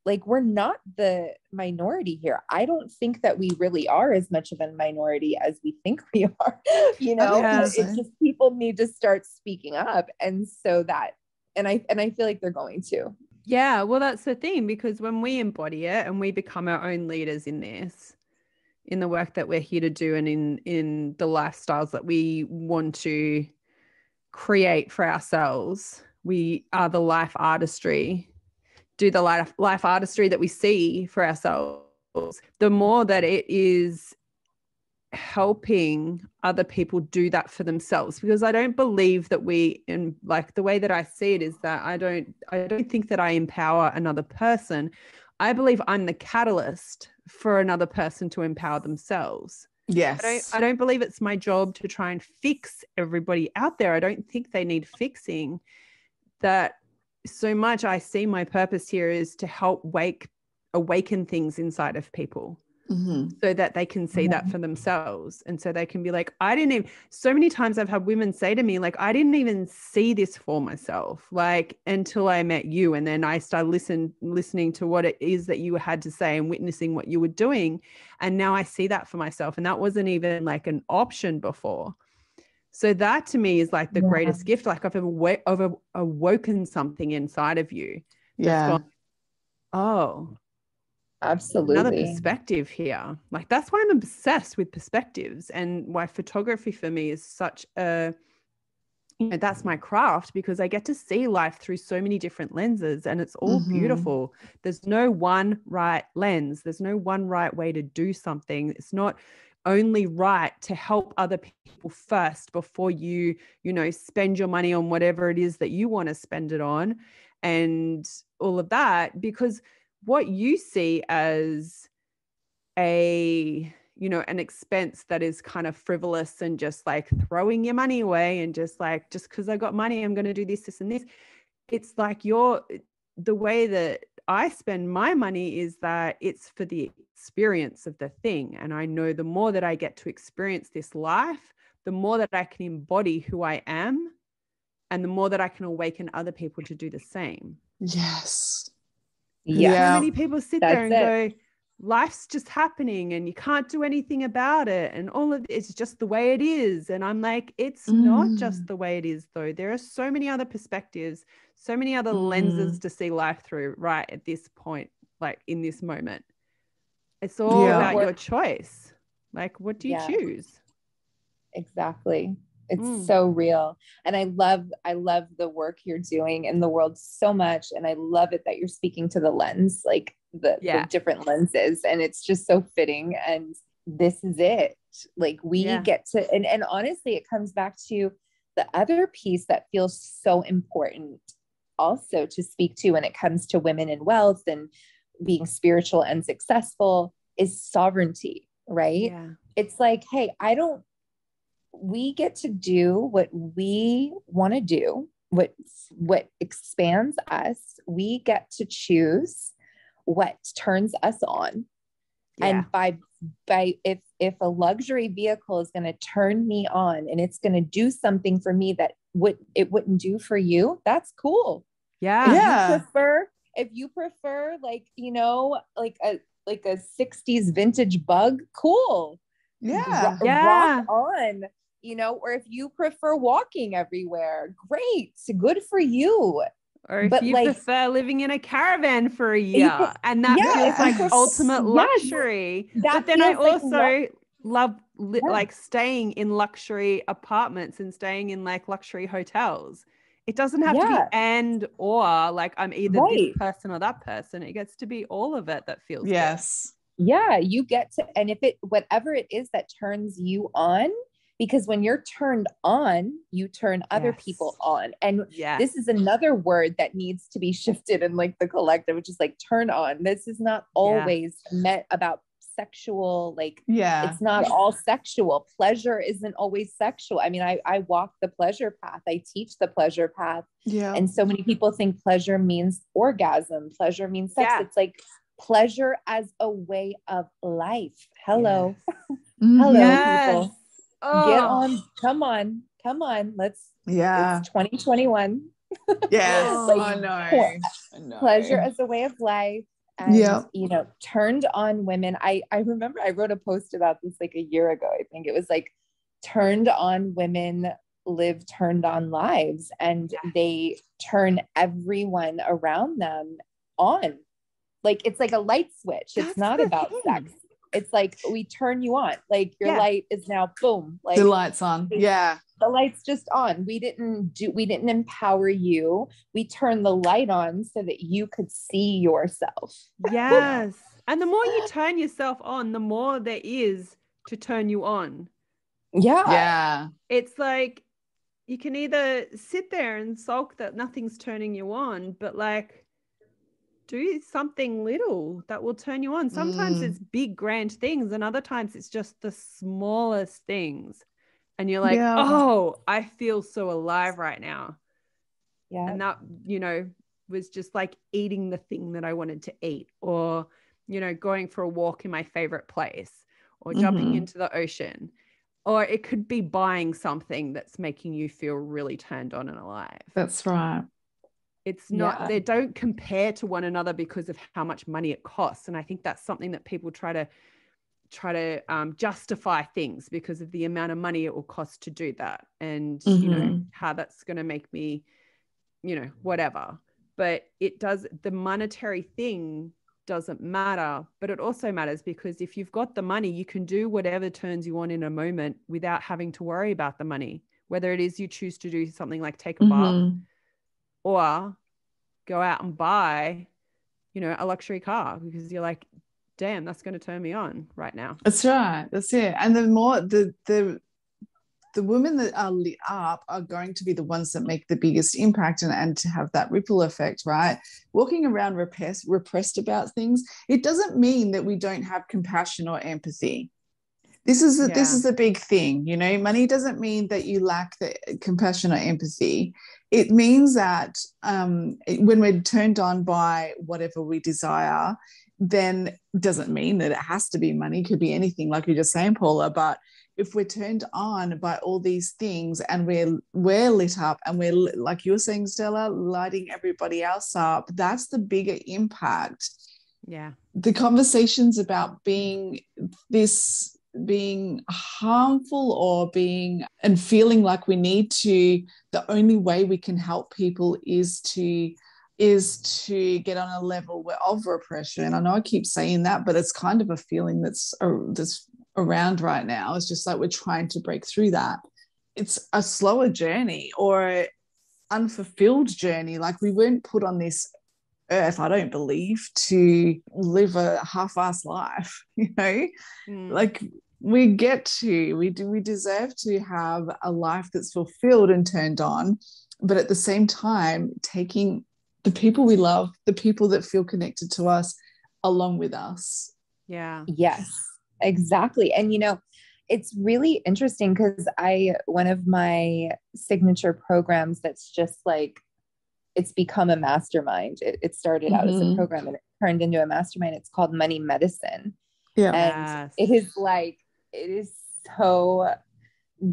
like, we're not the minority here. I don't think that we really are as much of a minority as we think we are. You know, it's just people need to start speaking up. And so I feel like they're going to. Yeah, well, that's the thing, because when we embody it and we become our own leaders in this, in the work that we're here to do, and in the lifestyles that we want to create for ourselves, we are the life artistry. Do the life artistry that we see for ourselves, the more that it is helping other people do that for themselves. Because I don't believe that like the way that I see it is that I don't think that I empower another person. I believe I'm the catalyst for another person to empower themselves. Yes. I don't believe it's my job to try and fix everybody out there. I don't think they need fixing. That so much I see my purpose here is to help awaken things inside of people. So that they can see that for themselves. And so they can be like, so many times I've had women say to me, like, I didn't even see this for myself, like, until I met you. And then I started listening to what it is that you had to say and witnessing what you were doing. And now I see that for myself. And that wasn't even like an option before. So that to me is like the greatest gift. Like I've awoken something inside of you. That's gone, oh, absolutely, another perspective here. Like that's why I'm obsessed with perspectives, and why photography for me is such a, that's my craft, because I get to see life through so many different lenses, and it's all beautiful. There's no one right lens. There's no one right way to do something. It's not only right to help other people first before you spend your money on whatever it is that you want to spend it on and all of that, because what you see as an expense that is kind of frivolous and just like throwing your money away and just because I got money, I'm going to do this and this. It's like the way that I spend my money is that it's for the experience of the thing. And I know the more that I get to experience this life, the more that I can embody who I am, and the more that I can awaken other people to do the same. Yes. Yeah. So many people sit there and go, life's just happening and you can't do anything about it. And all of it's just the way it is. And I'm like, it's not just the way it is, though. There are so many other perspectives, so many other lenses to see life through right at this point, like in this moment. It's all about your choice. Like, what do you choose? Exactly. It's so real. And I love the work you're doing in the world so much. And I love it that you're speaking to the lens, like the different lenses. And it's just so fitting. And this is it. Like we get to, and honestly, it comes back to the other piece that feels so important also to speak to when it comes to women in wealth and being spiritual and successful is sovereignty, right? Yeah. It's like, hey, we get to do what we want to do, what expands us. We get to choose what turns us on. Yeah. And if a luxury vehicle is going to turn me on and it's going to do something for me that it wouldn't do for you, that's cool. Yeah. If you prefer like, like a 60s vintage bug, cool. Yeah. Rock on. Or if you prefer walking everywhere, great, good for you. Or if you prefer living in a caravan for a year, and that feels like ultimate luxury. But then I also love like staying in luxury apartments and staying in like luxury hotels. It doesn't have to be and or like I'm either this person or that person. It gets to be all of it that feels good. Yeah, you get to, and if whatever it is that turns you on, because when you're turned on, you turn other people on. And this is another word that needs to be shifted in like the collective, which is like turn on. This is not always meant about sexual, it's not all sexual. Pleasure isn't always sexual. I mean, I walk the pleasure path. I teach the pleasure path. Yeah. And so many people think pleasure means orgasm. Pleasure means sex. It's like pleasure as a way of life. Hello. Hello, people. Get on. Come on. It's 2021. Yes. I know. Pleasure as a way of life. And, turned on women. I remember I wrote a post about this like a year ago. I think it was like turned on women live turned on lives, and they turn everyone around them on. Like, it's like a light switch. It's not about sex. It's like, we turn you on. Like your light is now boom. Like the light's on. Yeah. The light's just on. We didn't empower you. We turned the light on so that you could see yourself. Yes. And the more you turn yourself on, the more there is to turn you on. Yeah. Yeah. It's like, you can either sit there and sulk that nothing's turning you on, but like, do something little that will turn you on. Sometimes it's big, grand things, and other times it's just the smallest things. And you're like, oh, I feel so alive right now. Yeah. And that, was just like eating the thing that I wanted to eat, or, you know, going for a walk in my favorite place, or jumping into the ocean, or it could be buying something that's making you feel really turned on and alive. That's right. It's not, they don't compare to one another because of how much money it costs. And I think that's something that people try to justify things because of the amount of money it will cost to do that. And, you know, how that's going to make me, you know, whatever. But it does, the monetary thing doesn't matter, but it also matters because if you've got the money, you can do whatever turns you on in a moment without having to worry about the money, whether it is you choose to do something like take a bath or go out and buy, you know, a luxury car because you're like, damn, that's going to turn me on right now. That's right. That's it. And the more the women that are lit up are going to be the ones that make the biggest impact and to have that ripple effect, right? Walking around repressed about things, it doesn't mean that we don't have compassion or empathy. This is the big thing, you know. Money doesn't mean that you lack the compassion or empathy. It means that when we're turned on by whatever we desire, then doesn't mean that it has to be money. It could be anything, like you're just saying, Paula. But if we're turned on by all these things and we're lit up and we're, like you were saying, Stella, lighting everybody else up, that's the bigger impact. Yeah. The conversations about being harmful or being and feeling like we need to, the only way we can help people is to get on a level of repression. And I know I keep saying that, but it's kind of a feeling that's around right now. It's just like we're trying to break through that. It's a slower journey or unfulfilled journey. Like we weren't put on this earth, I don't believe, to live a half-assed life, you know. Like we deserve to have a life that's fulfilled and turned on, but at the same time taking the people we love, the people that feel connected to us, along with us. Yeah. Yes, exactly. And, you know, it's really interesting because one of my signature programs that's just like, it's become a mastermind. It started out as a program and it turned into a mastermind. It's called Money Medicine. Yeah. And it is so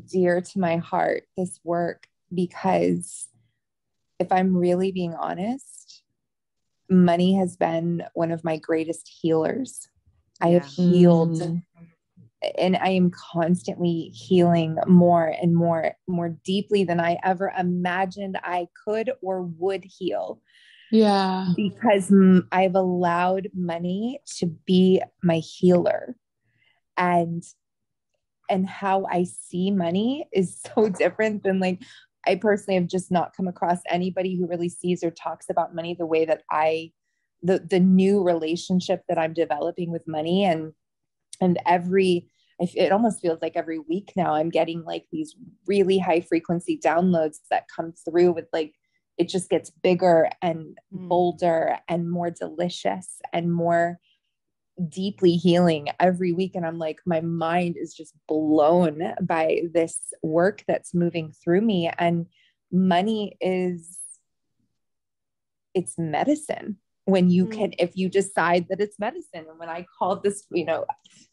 dear to my heart, this work, because if I'm really being honest, money has been one of my greatest healers. I have healed and I am constantly healing more and more deeply than I ever imagined I could or would heal. Yeah. Because I've allowed money to be my healer. And how I see money is so different than, like, I personally have just not come across anybody who really sees or talks about money the way that the new relationship that I'm developing with money. And it almost feels like every week now I'm getting like these really high frequency downloads that come through with, like, it just gets bigger and bolder and more delicious and more deeply healing every week. And I'm like, my mind is just blown by this work that's moving through me. And money it's medicine when you can, if you decide that it's medicine. And when I called this, you know,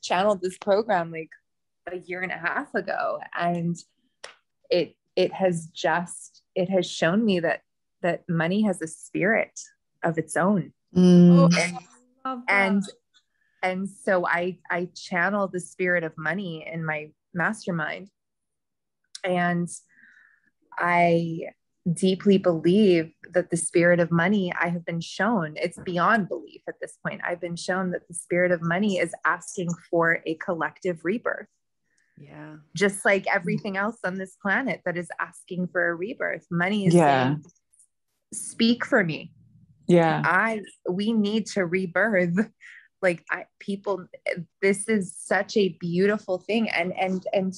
channeled this program like a year and a half ago, and it has shown me that money has a spirit of its own. And so I channel the spirit of money in my mastermind. And I deeply believe that the spirit of money, I have been shown, it's beyond belief at this point. I've been shown that the spirit of money is asking for a collective rebirth. Yeah. Just like everything else on this planet that is asking for a rebirth. Money is saying, speak for me. Yeah. We need to rebirth. Like this is such a beautiful thing. And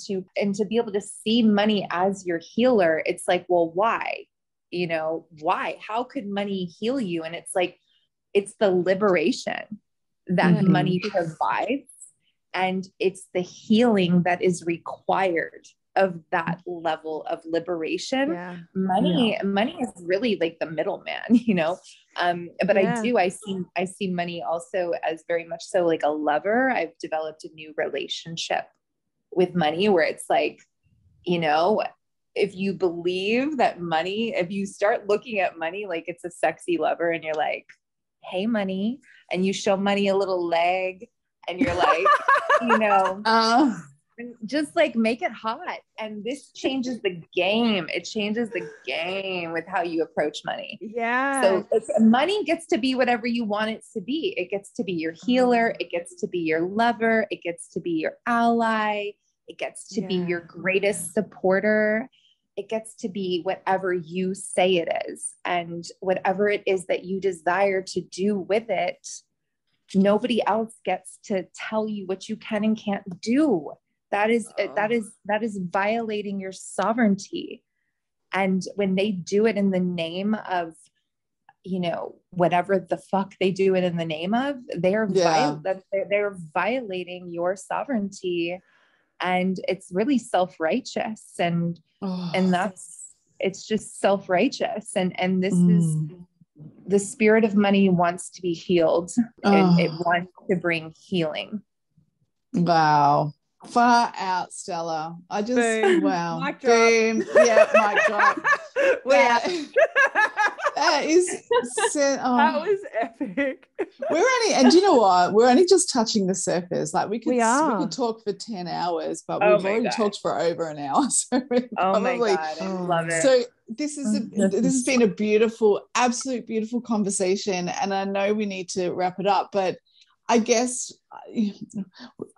to be able to see money as your healer, it's like, well, why? You know, why? How could money heal you? And it's like, it's the liberation that money provides. And it's the healing that is required of that level of liberation. Yeah. Money is really like the middleman, you know? But I see money also as very much so like a lover. I've developed a new relationship with money where it's like, you know, if you believe that money, if you start looking at money like it's a sexy lover and you're like, hey, money, and you show money a little leg and you're like, you know, just like make it hot. And this changes the game. It changes the game with how you approach money. Yeah. So money gets to be whatever you want it to be. It gets to be your healer. It gets to be your lover. It gets to be your ally. It gets to be your greatest supporter. It gets to be whatever you say it is, and whatever it is that you desire to do with it. Nobody else gets to tell you what you can and can't do. That is violating your sovereignty. And when they do it in the name of, you know, whatever the fuck they do it in the name of, they're violating your sovereignty. And it's really self-righteous, and it's just self-righteous. And this is the spirit of money wants to be healed, and it wants to bring healing. Wow. Far out, Stella. I just, boom. Wow. Mic drop. Boom. Yeah, mic drop. That was epic. And you know what? We're only just touching the surface. Like we could talk for 10 hours, but we've already talked for over an hour. So my God, I love it. So this has been a beautiful, absolute beautiful conversation. And I know we need to wrap it up, but I guess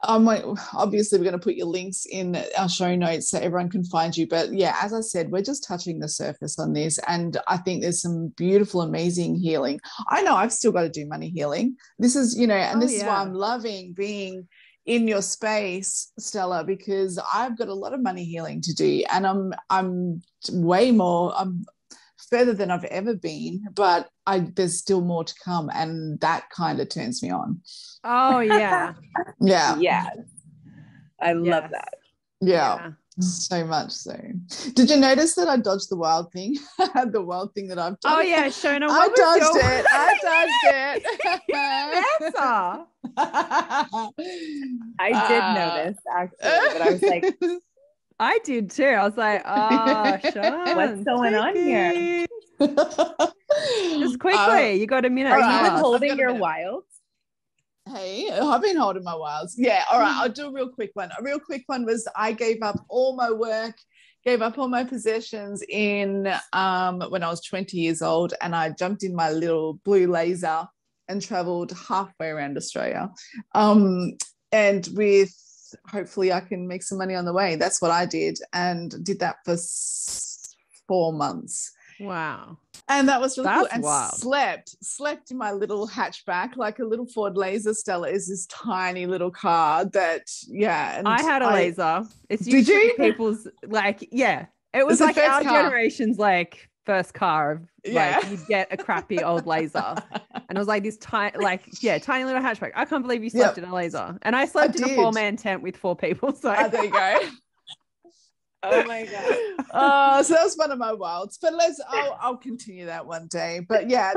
obviously we're going to put your links in our show notes so everyone can find you. But yeah, as I said, we're just touching the surface on this. And I think there's some beautiful, amazing healing. I know I've still got to do money healing. This is, you know, and this is why I'm loving being in your space, Stella, because I've got a lot of money healing to do. And I'm way more, I'm further than I've ever been, but there's still more to come, and that kind of turns me on. Oh yeah. Yeah. I love that. Yeah. So much so. Did you notice that I dodged the wild thing? The wild thing that I've done. Oh yeah, Shonah. I dodged it. Answer. I did notice actually, but I was like, I did too. I was like, oh, Sean, what's going on here? Just quickly, you got a minute. Are you withholding your wilds? Hey, I've been holding my wilds. Yeah, all right, I'll do a real quick one. A real quick one was I gave up all my work, gave up all my possessions in when I was 20 years old, and I jumped in my little blue laser and traveled halfway around Australia. And with hopefully I can make some money on the way. That's what I did, and did that for 4 months. Wow. And that was really cool. And wild. slept in my little hatchback, like a little Ford Laser. Stella is this tiny little car that, and I had a laser. It's did usually you? People's like, it was like our generation's like first car of like you'd get a crappy old laser. And it was like this tiny little hatchback. I can't believe you slept in a laser. And I slept in a 4-man tent with 4 people. So there you go. Oh my God. So that was one of my wilds. But I'll continue that one day. But yeah,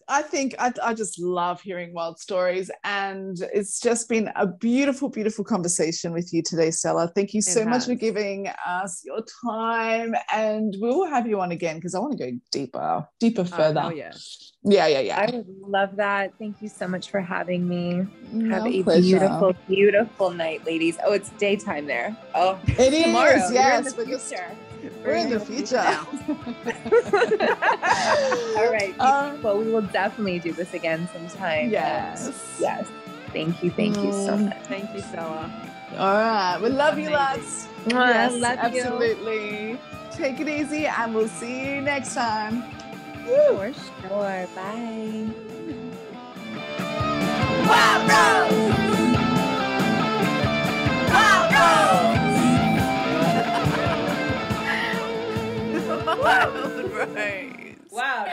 I think I just love hearing wild stories, and it's just been a beautiful, beautiful conversation with you today, Stella. Thank you so much for giving us your time, and we will have you on again because I want to go deeper further. Oh, yeah. Yeah. I would love that. Thank you so much for having me. Have a pleasure. beautiful, beautiful night, ladies. Oh, it's daytime there. Oh, it is. Tomorrow. Yes, We're in the future. All right. Well, we will definitely do this again sometime. Yes. Yes. Thank you so much. Thank you, Stella. All right. We love you, lads. Yes, love absolutely. Take it easy, and we'll see you next time. For sure. Bye. Wild Rose! Wild Rose! Wow.